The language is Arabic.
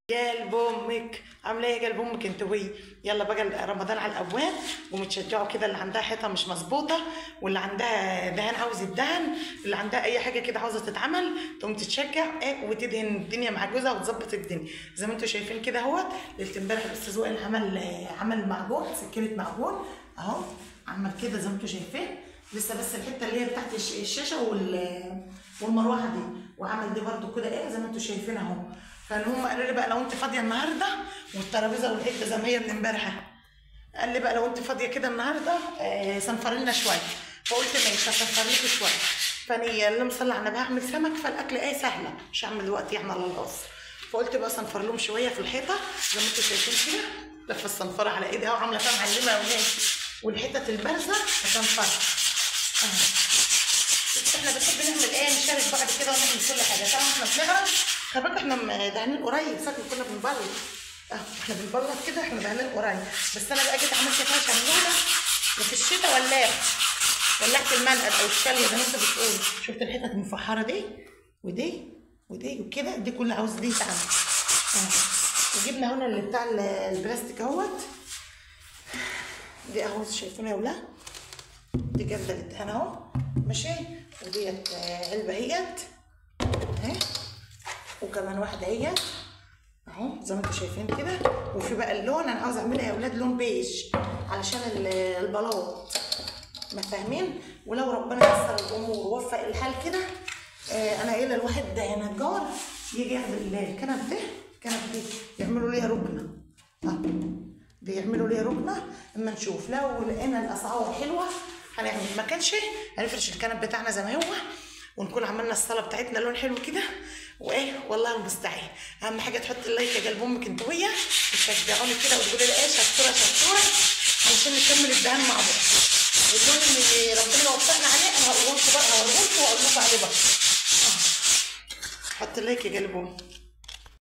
يا قلب امك عامله ايه يا قلب امك انت وهي؟ يلا بقى رمضان على الابواب، ومتشجعوا كده اللي عندها حيطه مش مظبوطه، واللي عندها دهان عاوز يدهن، اللي عندها اي حاجه كده عاوزه تتعمل تقوم تتشجع وتدهن الدنيا مع جوزها وتظبط الدنيا زي ما انتم شايفين كده اهوت. ليله امبارح الاستاذ وائل عمل معجون، سكينه معجون اهو، عمل كده زي ما انتم شايفين. لسه بس الحته اللي هي بتاعت الشاشه والمروحه دي، وعمل دي برده كده ايه زي ما انتم شايفين اهو. فهم قالوا لي بقى لو انت فاضيه النهارده والترابيزه والحته زي ما هي من امبارح، قال لي بقى لو انت فاضيه كده النهارده صنفر لنا شويه. فقلت ماشي هصنفر لكم شويه. فاني اللي مصلي على النبي هعمل سمك، فالاكل ايه سهله مش هعمل دلوقتي يعني على القصر. فقلت بقى صنفر لهم شويه في الحيطه زي ما انتم شايفين كده. لفه الصنفره على ايدي اهو، عامله فيها معلمه يا ولاد، والحتت البارزه هصنفرها اهو. احنا بنحب نعمل ايه، نشارك بعض كده ونعمل كل حاجه. طبعا احنا بنعرف خلي بالك احنا دهنين قريب، فاكر كنا بنبلط احنا بنبلط كده، احنا دهنين قريب. بس انا بقى جيت عملت فيها شملوله وفي الشتاء ولعت المنقد او الشاليه زي ما انت بتقول. شفت الحتت المفحره دي ودي وكده، دي كلها عاوز دي تعمل وجبنا هنا اللي بتاع البلاستيك اهوت، دي اهو شايفينها يا ولاد، دي جردل الدهان اهو ماشي، وديت علبه اهيت اهي، وكمان واحده اهيت اهو زي ما انتم شايفين كده. وفي بقى اللون انا عاوزه اعملها يا اولاد لون بيج علشان البلاط، ما فاهمين؟ ولو ربنا يسر الامور ووفق الحال كده انا قايله لواحد نجار يجي ياخد الكنب دي يعملوا ليها ركنه دي يعملوا ليها ركنه. اما نشوف لو لقينا الاسعار حلوه هنعمل، ما كانش هنفرش الكنب بتاعنا زي ما هو، ونكون عملنا الصاله بتاعتنا لون حلو كده وايه والله المستعان. اهم حاجه تحط اللايك يا قلب امك انت وهي، تشجعوني كده وتقولي لي ايه شطوره علشان نكمل الدهان مع بعض. واللون اللي ربنا وفقنا عليه انا هقول لكم بقى، هوريه لكم واقول لكم عليه بقى. حط اللايك يا قلب امك.